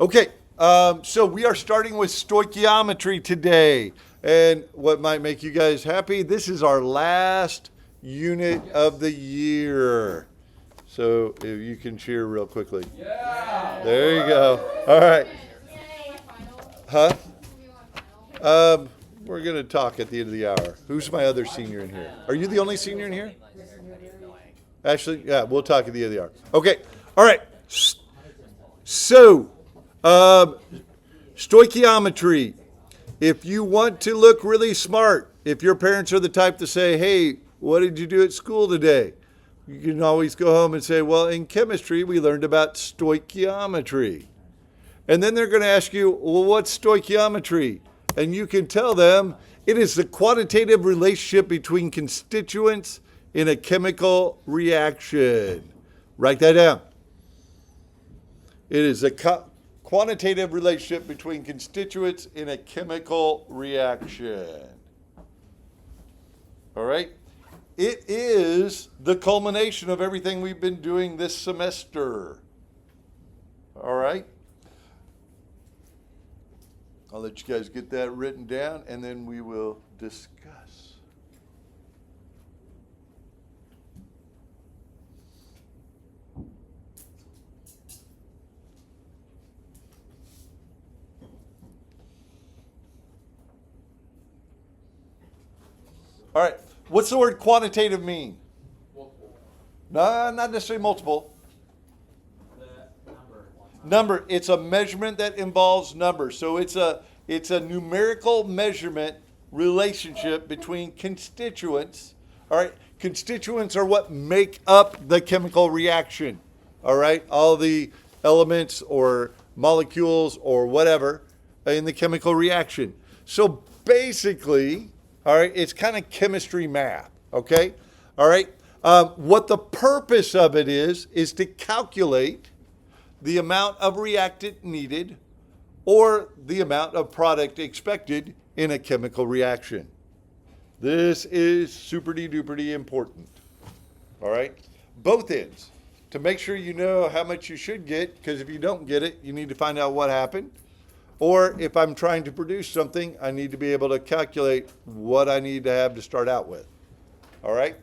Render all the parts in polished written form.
Okay, so we are starting with stoichiometry today. And what might make you guys happy, this is our last unit of the year. So if you can cheer real quickly. Yeah. There you go. All right. Huh? Um, we're going to talk at the end of the hour. Who's my other senior in here? Are you the only senior in here? Actually, yeah, we'll talk at the end of the hour. Okay. All right. So, stoichiometry. If you want to look really smart, if your parents are the type to say, hey, what did you do at school today? You can always go home and say, well, in chemistry, we learned about stoichiometry. And then they're going to ask you, well, what's stoichiometry? And you can tell them it is the quantitative relationship between constituents in a chemical reaction. Write that down. It is a quantitative relationship between constituents in a chemical reaction. All right? It is the culmination of everything we've been doing this semester. All right? I'll let you guys get that written down, and then we will discuss. All right. What's the word quantitative mean? Multiple. No, not necessarily multiple. Number. It's a measurement that involves numbers. So it's a numerical measurement relationship between constituents. All right. Constituents are what make up the chemical reaction. All right. All the elements or molecules or whatever in the chemical reaction. So basically, all right, it's kind of chemistry math. Okay. All right. What the purpose of it is to calculate the amount of reactant needed or the amount of product expected in a chemical reaction. This is super-duper important. All right? Both ends. To make sure you know how much you should get, because if you don't get it, you need to find out what happened. Or if I'm trying to produce something, I need to be able to calculate what I need to have to start out with. All right?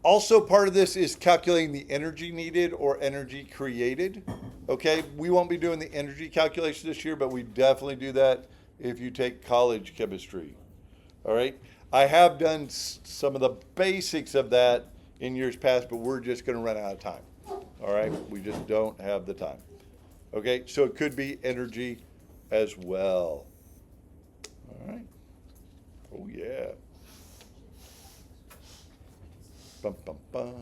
Also, part of this is calculating the energy needed or energy created. Okay, we won't be doing the energy calculation this year, but we definitely do that if you take college chemistry. All right, I have done some of the basics of that in years past, but we're just going to run out of time. All right, we just don't have the time. Okay, so it could be energy as well. All right, oh yeah. Bum, bum, bum.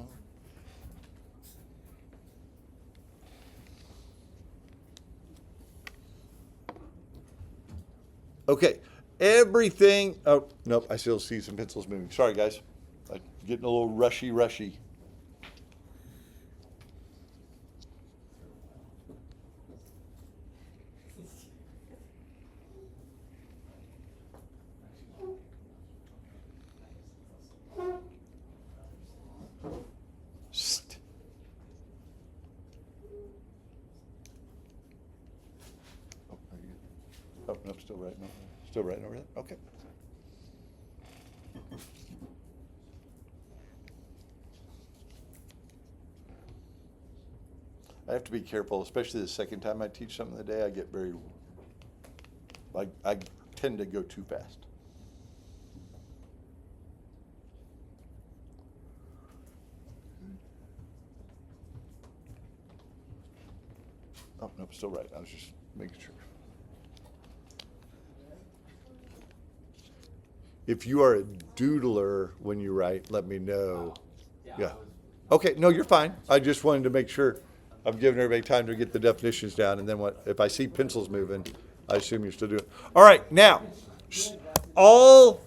Okay, everything. Oh, nope, I still see some pencils moving. Sorry, guys. I'm getting a little rushy. Psst. Oh, are you good? Oh, no, still writing over there. Still writing over there? Okay. I have to be careful, especially the second time I teach something of the day. I get very, I tend to go too fast. Oh, nope, still right. I was just making sure. If you are a doodler when you write, let me know. Yeah. Okay, no, you're fine. I just wanted to make sure I'm giving everybody time to get the definitions down, and then if I see pencils moving, I assume you're still doing it. All right, now, all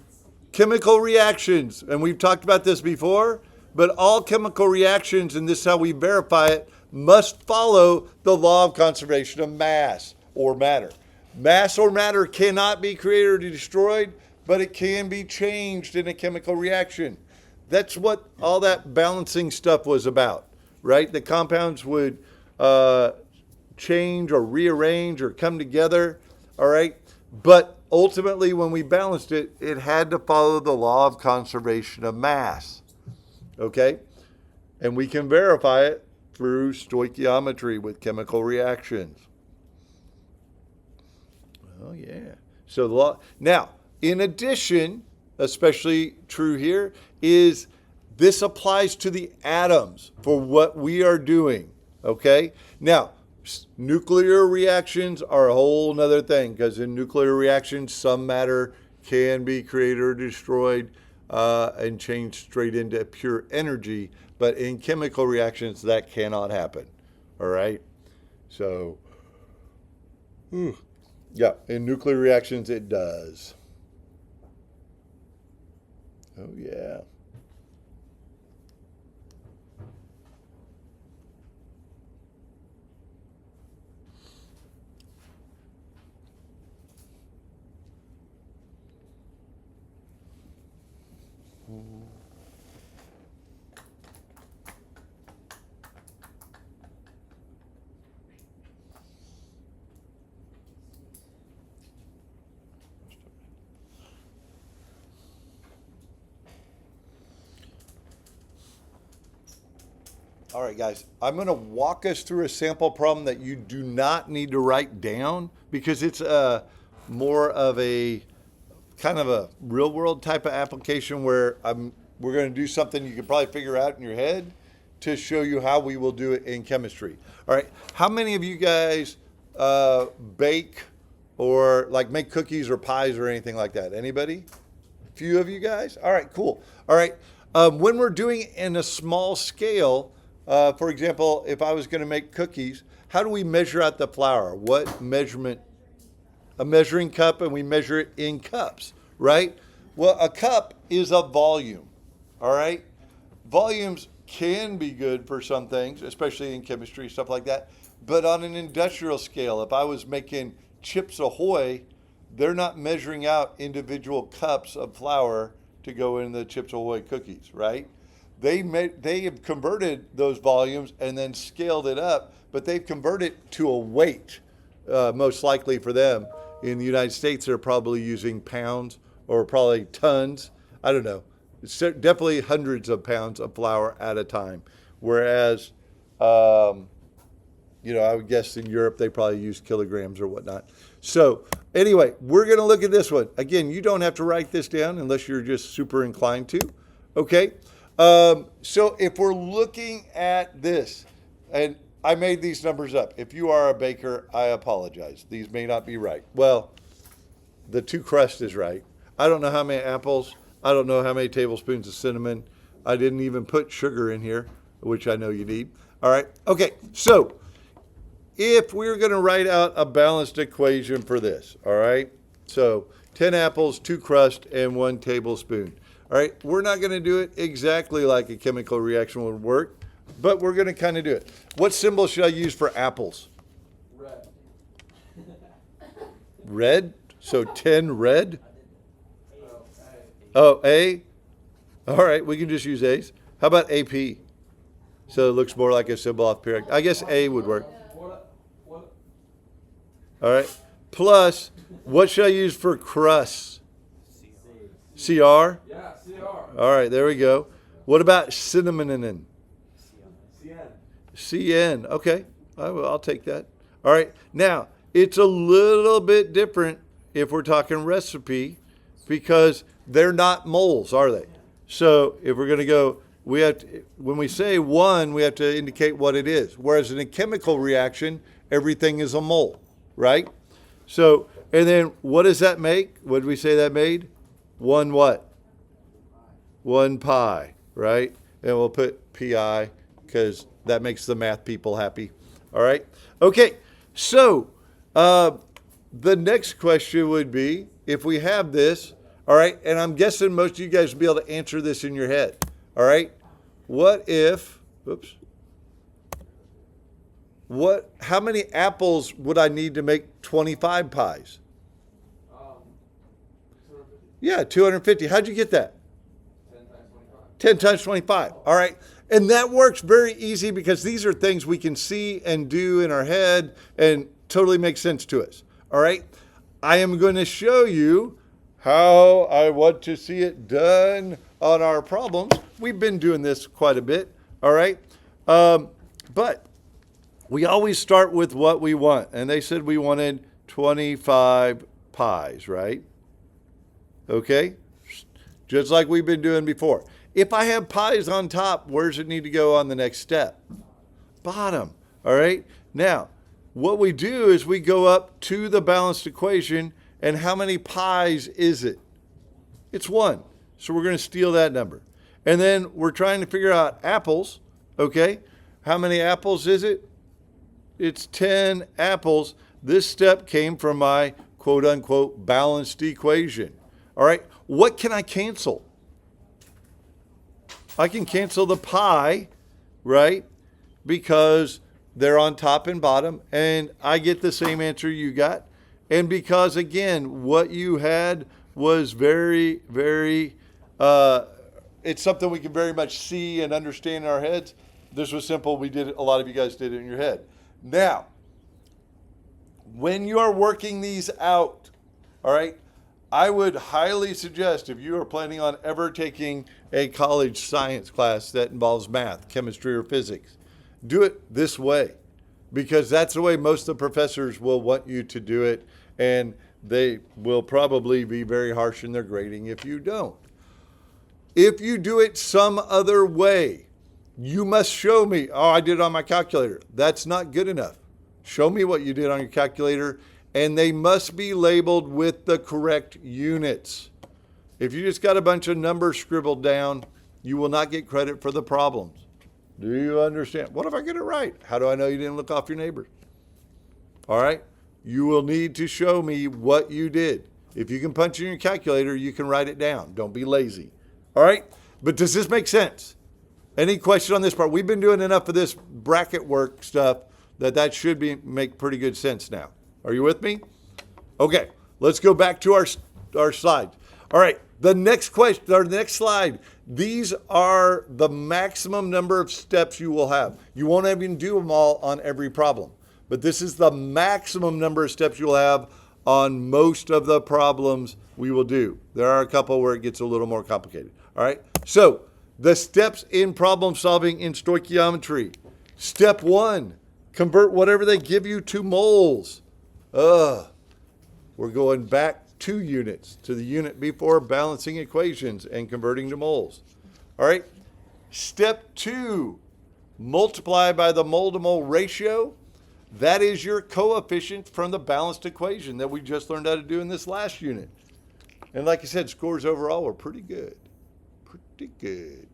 chemical reactions, and we've talked about this before, but all chemical reactions, and this is how we verify it, must follow the law of conservation of mass or matter. Mass or matter cannot be created or destroyed, but it can be changed in a chemical reaction. That's what all that balancing stuff was about, right? The compounds would change or rearrange or come together, all right? But ultimately, when we balanced it, it had to follow the law of conservation of mass, okay? And we can verify it through stoichiometry with chemical reactions. Oh, yeah. So the law. Now, in addition, especially true here, is this applies to the atoms for what we are doing, okay? Now, nuclear reactions are a whole nother thing, because in nuclear reactions, some matter can be created or destroyed and changed straight into pure energy. But in chemical reactions, that cannot happen, all right? So, yeah, in nuclear reactions, it does. Oh, yeah. All right, guys, I'm going to walk us through a sample problem that you do not need to write down because it's more of a kind of a real world type of application where we're going to do something you could probably figure out in your head to show you how we will do it in chemistry. All right, how many of you guys bake or like make cookies or pies or anything like that? Anybody? A few of you guys? All right, cool. All right, when we're doing it in a small scale, for example, if I was going to make cookies, how do we measure out the flour? What measurement? A measuring cup, and we measure it in cups, right? Well, a cup is a volume, all right? Volumes can be good for some things, especially in chemistry, stuff like that. But on an industrial scale, if I was making Chips Ahoy, they're not measuring out individual cups of flour to go in the Chips Ahoy cookies, right? They have converted those volumes and then scaled it up, but they've converted it to a weight, most likely for them. In the United States, they're probably using pounds or probably tons. I don't know. It's definitely hundreds of pounds of flour at a time. Whereas, I would guess in Europe, they probably use kilograms or whatnot. So anyway, we're going to look at this one. Again, you don't have to write this down unless you're just super inclined to. Okay? So if we're looking at this, and I made these numbers up. If you are a baker, I apologize. These may not be right. Well, the 2 crust is right. I don't know how many apples. I don't know how many tablespoons of cinnamon. I didn't even put sugar in here, which I know you need. All right. Okay. So if we're going to write out a balanced equation for this, all right. So 10 apples, 2 crust, and 1 tablespoon. All right. We're not going to do it exactly like a chemical reaction would work, but we're going to kind of do it. What symbol should I use for apples? Red. Red? So 10 red? Oh, A? All right, we can just use A's. How about AP? So it looks more like a symbol off period. I guess A would work. All right. Plus, what should I use for crust? CR? Yeah, CR. All right, there we go. What about cinnamon? CN. Okay, I'll take that. All right. Now, it's a little bit different if we're talking recipe because they're not moles, are they? So if we're going to go, we have to, when we say 1, we have to indicate what it is. Whereas in a chemical reaction, everything is a mole, right? So, and then what does that make? What did we say that made? 1 what? 1 pi, right? And we'll put pi because that makes the math people happy. All right. Okay. So the next question would be, if we have this, all right, and I'm guessing most of you guys will be able to answer this in your head. All right. What if, how many apples would I need to make 25 pies? 250. Yeah, 250. How'd you get that? 10 times 25. 10 times 25. All right. And that works very easy because these are things we can see and do in our head and totally make sense to us. All right. I am going to show you how I want to see it done on our problems. We've been doing this quite a bit. All right. But we always start with what we want. And they said we wanted 25 pies, right? Okay. Just like we've been doing before. If I have pies on top, where does it need to go on the next step? Bottom. All right. Now, what we do is we go up to the balanced equation, and how many pies is it? It's 1. So we're going to steal that number. And then we're trying to figure out apples. Okay. How many apples is it? It's 10 apples. This step came from my quote unquote balanced equation. All right. What can I cancel? I can cancel the pie, right? Because they're on top and bottom, and I get the same answer you got. And because, again, what you had was very, very, it's something we can very much see and understand in our heads. This was simple. We did it. A lot of you guys did it in your head. Now, when you are working these out, all right, I would highly suggest, if you are planning on ever taking a college science class that involves math, chemistry, or physics, do it this way, because that's the way most of the professors will want you to do it, and they will probably be very harsh in their grading if you don't. If you do it some other way, you must show me, oh, I did it on my calculator. That's not good enough. Show me what you did on your calculator, and they must be labeled with the correct units. If you just got a bunch of numbers scribbled down, you will not get credit for the problems. Do you understand? What if I get it right? How do I know you didn't look off your neighbors? All right. You will need to show me what you did. If you can punch in your calculator, you can write it down. Don't be lazy. All right. But does this make sense? Any question on this part? We've been doing enough of this bracket work stuff that should make pretty good sense now. Are you with me? Okay, let's go back to our slide. All right, the next question, or the next slide. These are the maximum number of steps you will have. You won't even do them all on every problem, but this is the maximum number of steps you'll have on most of the problems we will do. There are a couple where it gets a little more complicated. All right, so the steps in problem solving in stoichiometry. Step 1, convert whatever they give you to moles. We're going back 2 units to the unit before balancing equations and converting to moles. All right. Step 2, multiply by the mole to mole ratio. That is your coefficient from the balanced equation that we just learned how to do in this last unit. And like I said, scores overall were pretty good. Pretty good.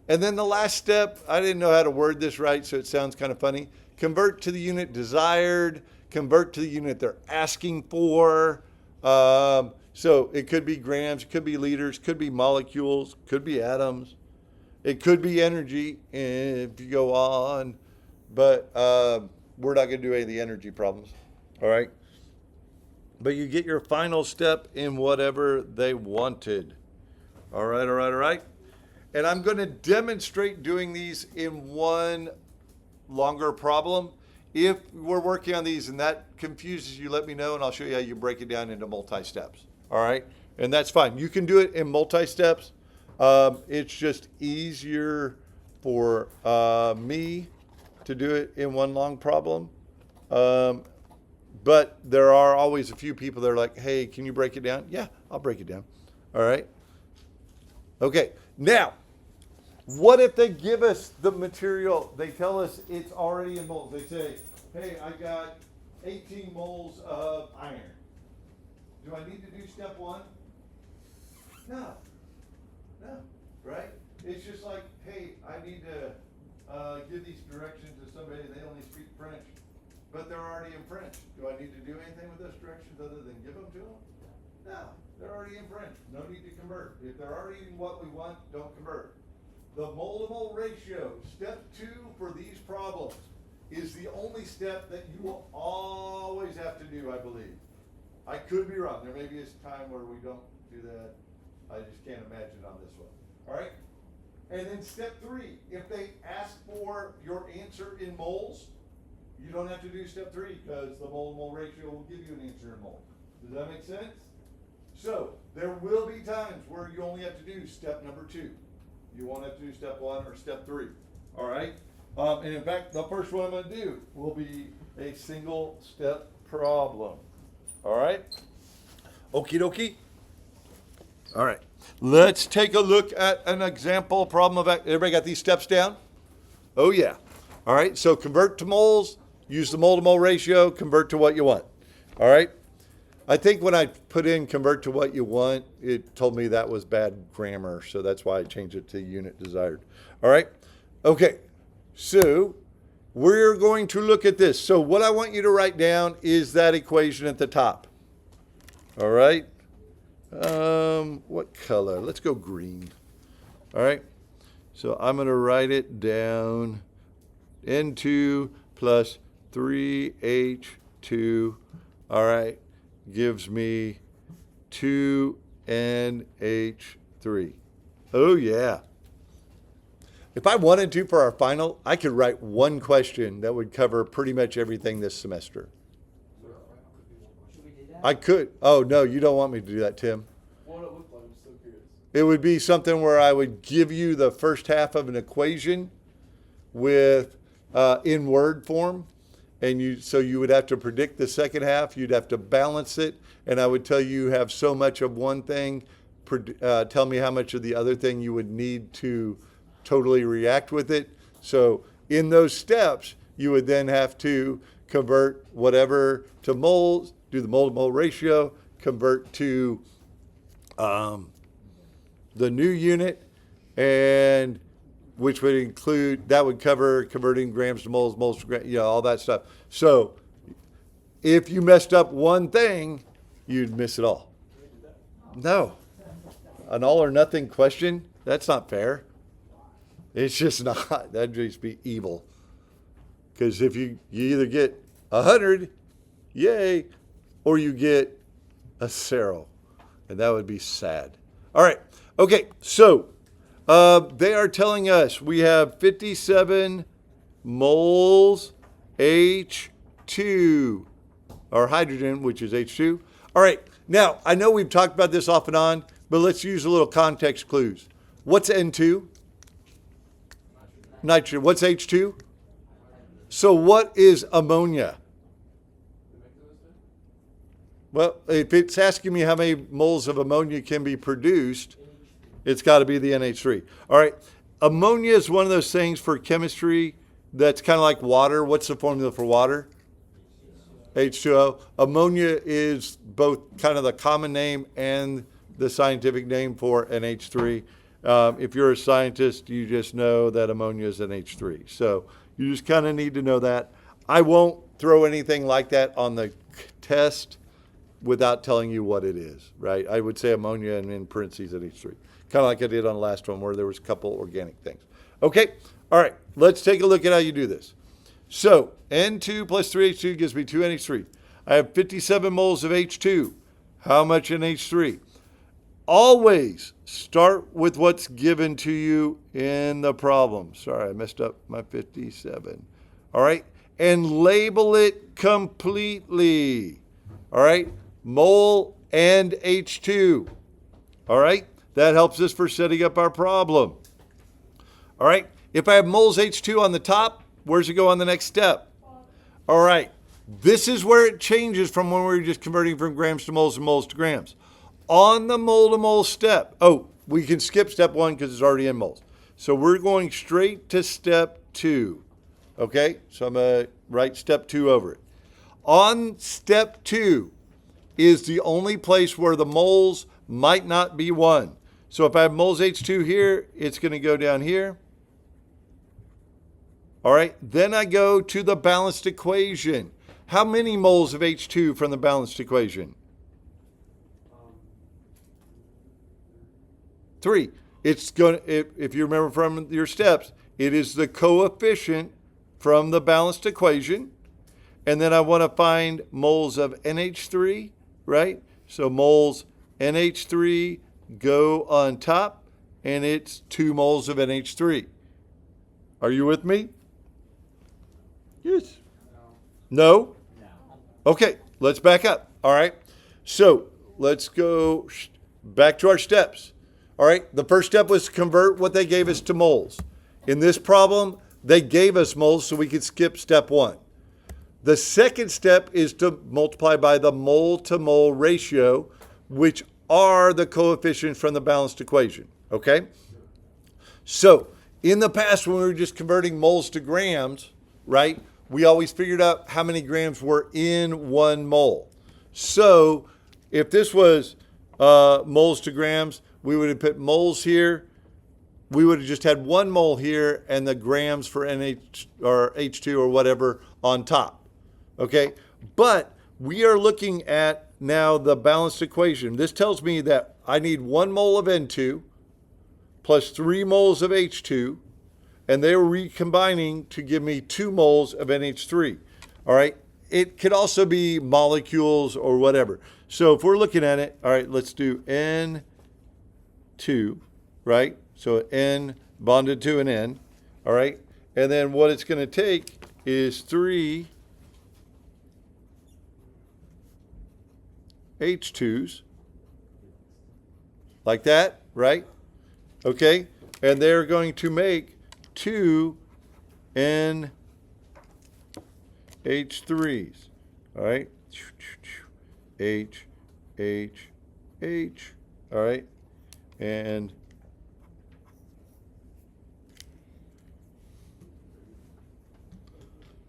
And then the last step, I didn't know how to word this right, so it sounds kind of funny. Convert to the unit desired. Convert to the unit they're asking for. So it could be grams, it could be liters, could be molecules, could be atoms. It could be energy if you go on. But we're not going to do any of the energy problems. All right. But you get your final step in whatever they wanted. All right, all right, all right. And I'm going to demonstrate doing these in one longer problem. If we're working on these and that confuses you, let me know, and I'll show you how you break it down into multi-steps. All right? And that's fine. You can do it in multi-steps. It's just easier for me to do it in one long problem. But there are always a few people that are like, hey, can you break it down? Yeah, I'll break it down. All right? Okay. Now, what if they give us the material? They tell us it's already in moles. They say, hey, I got 18 moles of iron. Do I need to do step 1? No. No. Right? It's just like, hey, I need to give these directions to somebody, they only speak French, but they're already in French. Do I need to do anything with those directions other than give them to them? No. They're already in French. No need to convert. If they're already in what we want, don't convert. The mole-to-mole ratio, step 2 for these problems, is the only step that you will always have to do, I believe. I could be wrong. There may be a time where we don't do that. I just can't imagine on this one. All right? And then step 3, if they ask for your answer in moles, you don't have to do step 3 because the mole-to-mole ratio will give you an answer in moles. Does that make sense? So there will be times where you only have to do step number 2. You won't have to do step 1 or step 3. All right? And in fact, the first one I'm going to do will be a single step problem. All right? Okie dokie. All right. Let's take a look at an example problem of, everybody got these steps down? Oh yeah. All right. So convert to moles, use the mole-to-mole ratio, convert to what you want. All right. I think when I put in convert to what you want, it told me that was bad grammar. So that's why I changed it to unit desired. All right. Okay. So we're going to look at this. So what I want you to write down is that equation at the top. All right. What color? Let's go green. All right. So I'm going to write it down. N2 plus 3H2. All right. Gives me 2NH3. Oh, yeah. If I wanted to for our final, I could write one question that would cover pretty much everything this semester. Should we do that? I could. Oh, no, you don't want me to do that, Tim. What would it look like? I'm so curious. It would be something where I would give you the first half of an equation with in word form, and you would have to predict the second half. You'd have to balance it, and I would tell you have so much of one thing. Tell me how much of the other thing you would need to totally react with it. So in those steps, you would then have to convert whatever to moles, do the mole-to-mole ratio, convert to the new unit, and which would include, that would cover converting grams to moles, moles to grams, all that stuff. So if you messed up one thing, you'd miss it all. No. An all or nothing question, that's not fair. It's just not. That'd just be evil. Because if you either get 100, yay, or you get a 0. And that would be sad. All right. Okay. So they are telling us we have 57 moles H2, or hydrogen, which is H2. All right. Now, I know we've talked about this off and on, but let's use a little context clues. What's N2? Nitrogen. What's H2? So what is ammonia? Well, if it's asking me how many moles of ammonia can be produced, it's got to be the NH3. All right. Ammonia is one of those things for chemistry that's kind of like water. What's the formula for water? H2O. Ammonia is both kind of the common name and the scientific name for NH3. If you're a scientist, you just know that ammonia is NH3. So you just kind of need to know that. I won't throw anything like that on the test without telling you what it is, right? I would say ammonia and in parentheses NH3. Kind of like I did on the last one where there was a couple organic things. Okay, all right, let's take a look at how you do this. So N2 plus 3H2 gives me 2NH3. I have 57 moles of H2. How much NH3? Always start with what's given to you in the problem. Sorry, I messed up my 57. All right, and label it completely. All right, mole and H2. All right, that helps us for setting up our problem. All right, if I have moles H2 on the top, where's it go on the next step? All right, this is where it changes from when we were just converting from grams to moles and moles to grams. On the mole-to-mole step, we can skip step 1 because it's already in moles. So we're going straight to step 2. Okay, so I'm going to write step 2 over it. On step 2 is the only place where the moles might not be 1. So if I have moles H2 here, it's going to go down here. All right, then I go to the balanced equation. How many moles of H2 from the balanced equation? 3. It's going to, if you remember from your steps, it is the coefficient from the balanced equation. And then I want to find moles of NH3, right? So moles NH3 go on top, and it's 2 moles of NH3. Are you with me? Yes. No? Okay, let's back up. All right. So let's go back to our steps. All right. The first step was to convert what they gave us to moles. In this problem, they gave us moles, so we could skip step 1. The second step is to multiply by the mole to mole ratio, which are the coefficients from the balanced equation. Okay. So in the past, when we were just converting moles to grams, right, we always figured out how many grams were in 1 mole. So if this was moles to grams, we would have put moles here. We would have just had 1 mole here and the grams for NH or H2 or whatever on top. Okay, but we are looking at now the balanced equation. This tells me that I need 1 mole of N2 plus 3 moles of H2, and they're recombining to give me 2 moles of NH3. All right, it could also be molecules or whatever. So if we're looking at it, all right, let's do N2, right? So N bonded to an N, all right? And then what it's going to take is 3 H2s, like that, right? Okay, and they're going to make 2 NH3s, all right? H, all right? And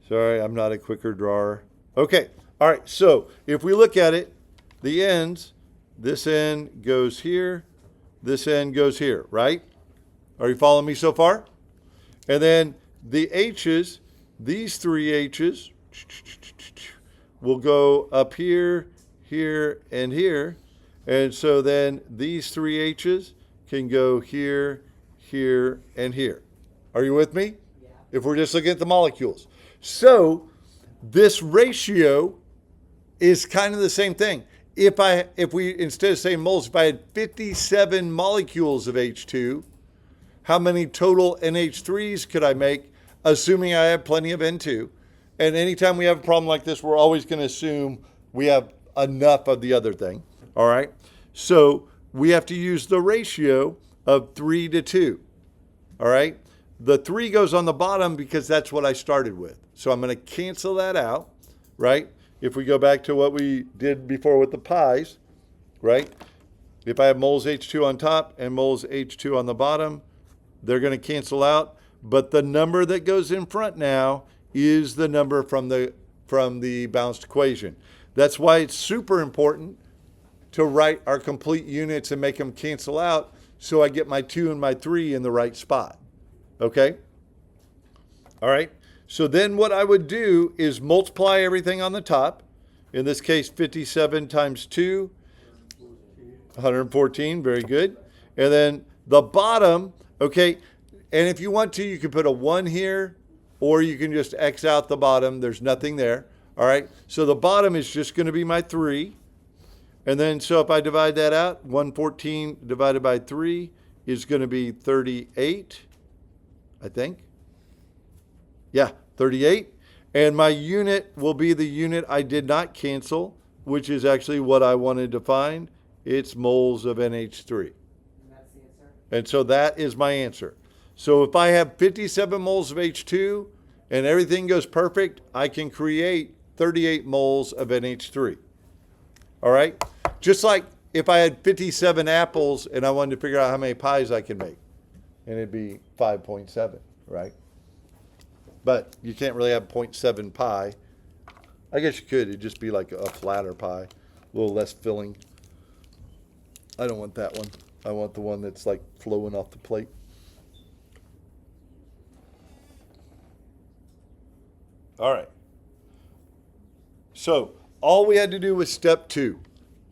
sorry, I'm not a quicker drawer. Okay, all right, so if we look at it, the ends, this end goes here, this end goes here, right? Are you following me so far? And then the H's, these 3 H's will go up here, here, and here. And so then these 3 H's can go here, here, and here. Are you with me? Yeah. If we're just looking at the molecules. So this ratio is kind of the same thing. If we, instead of saying moles, if I had 57 molecules of H2, how many total NH3s could I make, assuming I have plenty of N2? And anytime we have a problem like this, we're always going to assume we have enough of the other thing. All right. So we have to use the ratio of 3 to 2. All right. The 3 goes on the bottom because that's what I started with. So I'm going to cancel that out, right? If we go back to what we did before with the pies, right? If I have moles H2 on top and moles H2 on the bottom, they're going to cancel out. But the number that goes in front now is the number from the balanced equation. That's why it's super important to write our complete units and make them cancel out so I get my 2 and my 3 in the right spot. Okay? All right. So then what I would do is multiply everything on the top. In this case, 57 times 2, 114. Very good. And then the bottom, okay, and if you want to, you can put a 1 here, or you can just X out the bottom. There's nothing there. All right. So the bottom is just going to be my 3. And then so if I divide that out, 114 divided by 3 is going to be 38, I think. Yeah, 38. And my unit will be the unit I did not cancel, which is actually what I wanted to find. It's moles of NH3. And that's the answer? And so that is my answer. So if I have 57 moles of H2 and everything goes perfect, I can create 38 moles of NH3. All right? Just like if I had 57 apples and I wanted to figure out how many pies I can make, and it'd be 5.7, right? But you can't really have 0.7 pie. I guess you could. It'd just be like a flatter pie, a little less filling. I don't want that one. I want the one that's like flowing off the plate. All right. So all we had to do was step 2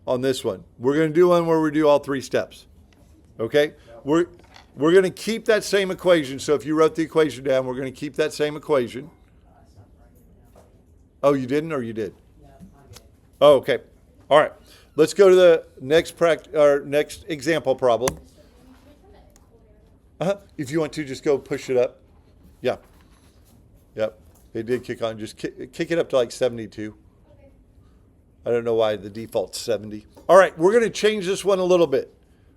on this one. We're going to do one where we do all 3 steps. Okay? We're going to keep that same equation. So if you wrote the equation down, we're going to keep that same equation. Oh, you didn't, or you did? No, I get it. Oh, okay. All right. Let's go to the next example problem. If you want to, just go push it up. Yeah. Yep. It did kick on. Just kick it up to like 72. Okay. I don't know why the default's 70. All right, we're going to change this one a little bit.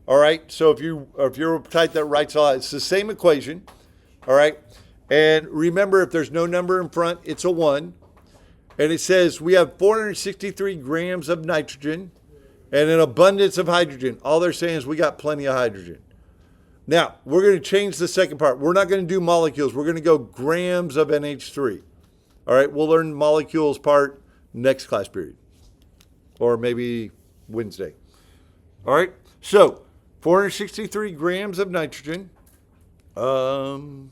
All right, so if you're a type that writes a lot, it's the same equation. All right, and remember, if there's no number in front, it's a 1. And it says we have 463 grams of nitrogen and an abundance of hydrogen. All they're saying is we got plenty of hydrogen. Now, we're going to change the second part. We're not going to do molecules. We're going to go grams of NH3. All right, we'll learn molecules part next class period. Or maybe Wednesday. All right, so 463 grams of nitrogen. We're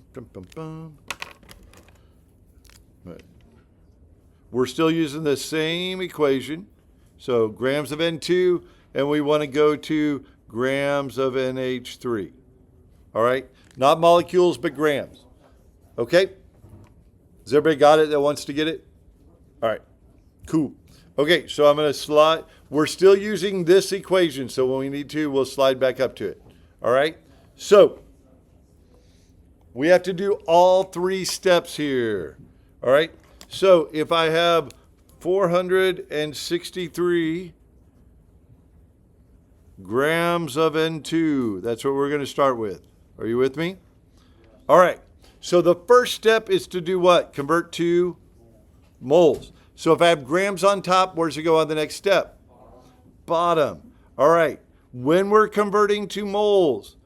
still using the same equation. So grams of N2, and we want to go to grams of NH3. All right, not molecules, but grams. Okay, has everybody got it that wants to get it? All right, cool. Okay, so I'm going to slide. We're still using this equation, so when we need to, we'll slide back up to it. All right, so we have to do all 3 steps here. All right, so if I have 463 grams of N2, that's what we're going to start with. Are you with me? All right, so the first step is to do what? Convert to moles. So if I have grams on top, where's it go on the next step? Bottom. All right, when we're converting to moles,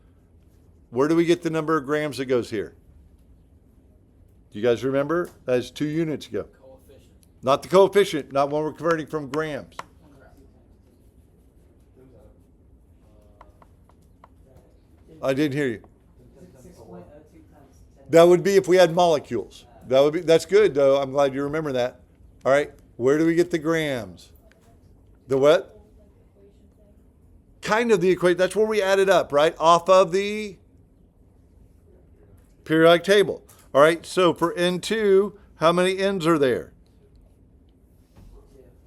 where do we get the number of grams that goes here? Do you guys remember? That's 2 units ago. Coefficient. Not the coefficient, not when we're converting from grams. I didn't hear you. 6.02 times 10. That would be if we had molecules. That's good though. I'm glad you remember that. All right. Where do we get the grams? The what? Kind of the equation. That's where we add it up, right? Off of the periodic table. All right. So for N2, how many N's are there?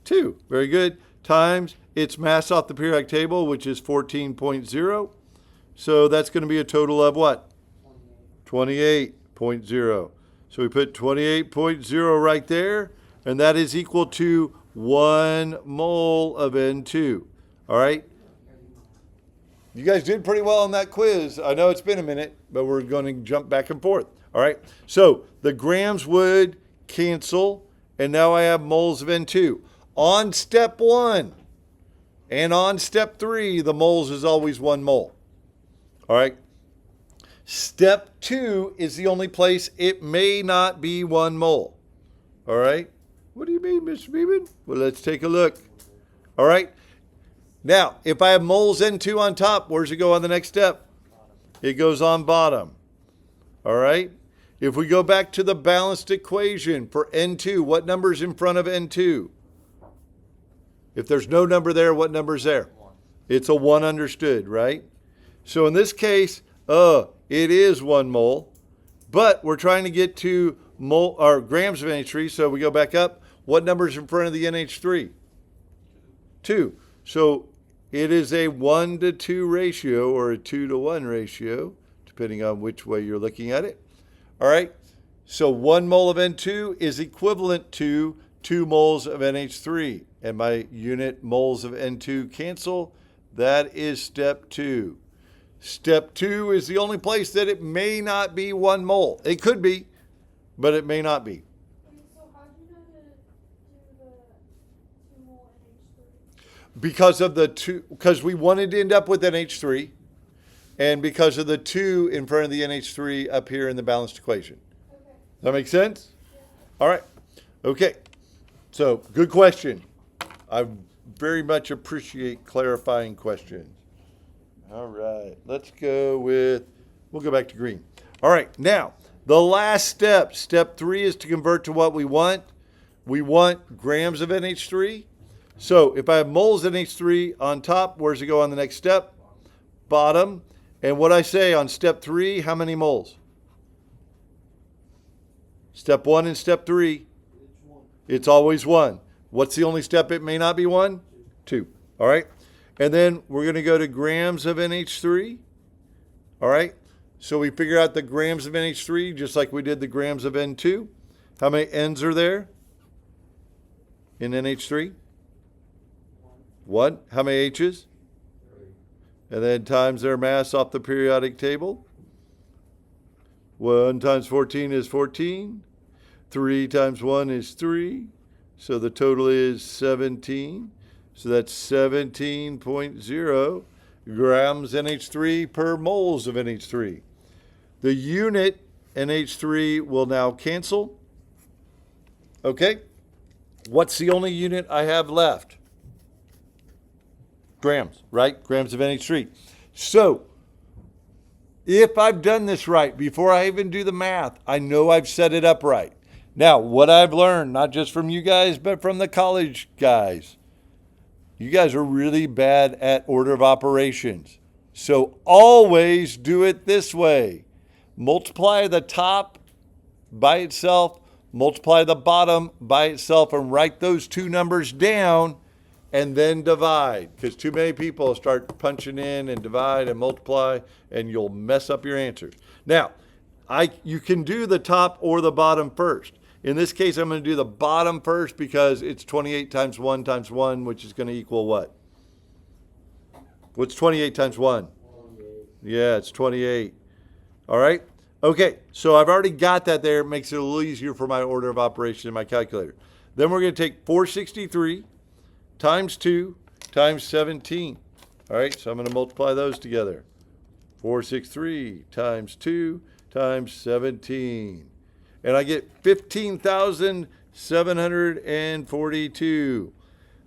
2. Very good. Times its mass off the periodic table, which is 14.0. So that's going to be a total of what? 28.0. So we put 28.0 right there, and that is equal to 1 mole of N2. All right? You guys did pretty well on that quiz. I know it's been a minute, but we're going to jump back and forth. All right? So the grams would cancel, and now I have moles of N2. On step 1 and on step 3, the moles is always 1 mole. All right. Step 2 is the only place it may not be 1 mole. All right. What do you mean, Mr. Beeman? Well, let's take a look. All right. Now, if I have moles N2 on top, where's it go on the next step? It goes on bottom. All right. If we go back to the balanced equation for N2, what number is in front of N2? If there's no number there, what number is there? It's a 1 understood, right? So in this case, it is 1 mole, but we're trying to get to mole or grams of NH3. So we go back up. What number is in front of the NH3? 2. So it is a 1-to-2 ratio or a 2-to-1 ratio, depending on which way you're looking at it. All right. So 1 mole of N2 is equivalent to 2 moles of NH3. And my unit moles of N2 cancel. That is step 2. Step 2 is the only place that it may not be 1 mole. It could be, but it may not be. Wait, so how do you know to do the 2 mole NH3? Because of the 2, because we wanted to end up with NH3, and because of the 2 in front of the NH3 up here in the balanced equation. Okay. Does that make sense? All right. Okay. So, good question. I very much appreciate clarifying questions. All right. Let's go with, we'll go back to green. All right. Now, the last step, step 3 is to convert to what we want. We want grams of NH3. So, if I have moles of NH3 on top, where's it go on the next step? Bottom. And what I say on step 3, how many moles? Step 1 and step 3. It's always 1. What's the only step it may not be 1? 2. All right. And then we're going to go to grams of NH3. All right. So we figure out the grams of NH3 just like we did the grams of N2. How many N's are there in NH3? 1. How many H's? 3. And then times their mass off the periodic table. 1 times 14 is 14. 3 times 1 is 3. So the total is 17. So that's 17.0 grams NH3 per moles of NH3. The unit NH3 will now cancel. Okay? What's the only unit I have left? Grams, right? Grams of NH3. So, if I've done this right, before I even do the math, I know I've set it up right. Now, what I've learned, not just from you guys, but from the college guys, you guys are really bad at order of operations. So always do it this way. Multiply the top by itself, multiply the bottom by itself, and write those two numbers down, and then divide. Because too many people start punching in and divide and multiply, and you'll mess up your answers. Now, you can do the top or the bottom first. In this case, I'm going to do the bottom first because it's 28 times 1 times 1, which is going to equal what? What's 28 times 1? 28. Yeah, it's 28. All right? Okay, so I've already got that there. It makes it a little easier for my order of operation in my calculator. Then we're going to take 463 times 2 times 17. All right, so I'm going to multiply those together. 463 times 2 times 17. And I get 15,742.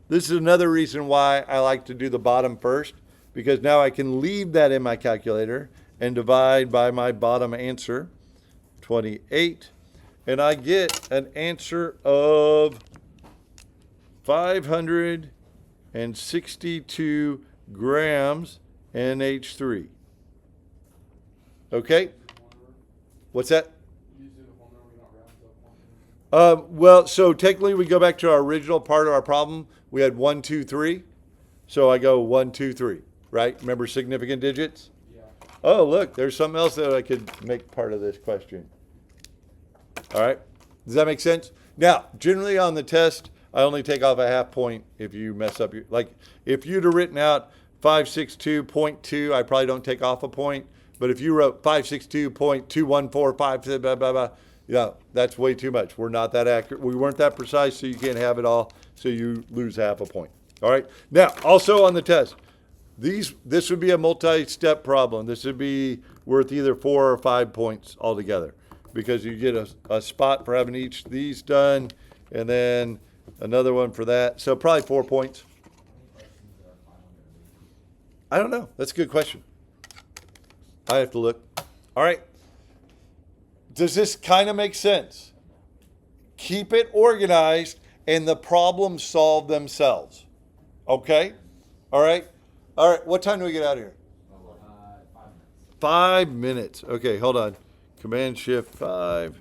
This is another reason why I like to do the bottom first, because now I can leave that in my calculator and divide by my bottom answer, 28. And I get an answer of 562 grams NH3. Okay? What's that? Well, so technically we go back to our original part of our problem. We had 1, 2, 3. So I go 1, 2, 3, right? Remember significant digits? Yeah. Oh, look, there's something else that I could make part of this question. All right. Does that make sense? Now, generally on the test, I only take off a half point if you mess up your, like if you'd have written out 562.2, I probably don't take off a point. But if you wrote 562.2145, blah, blah, blah, yeah, that's way too much. We're not that accurate. We weren't that precise, so you can't have it all. So you lose half a point. All right. Now, also on the test, this would be a multi-step problem. This would be worth either 4 or 5 points altogether, because you get a spot for having each of these done, and then another one for that. So probably 4 points. I don't know. That's a good question. I have to look. All right. Does this kind of make sense? Keep it organized and the problems solve themselves. Okay? All right? All right. What time do we get out of here? 5 minutes. 5 minutes. Okay, hold on. Command Shift 5.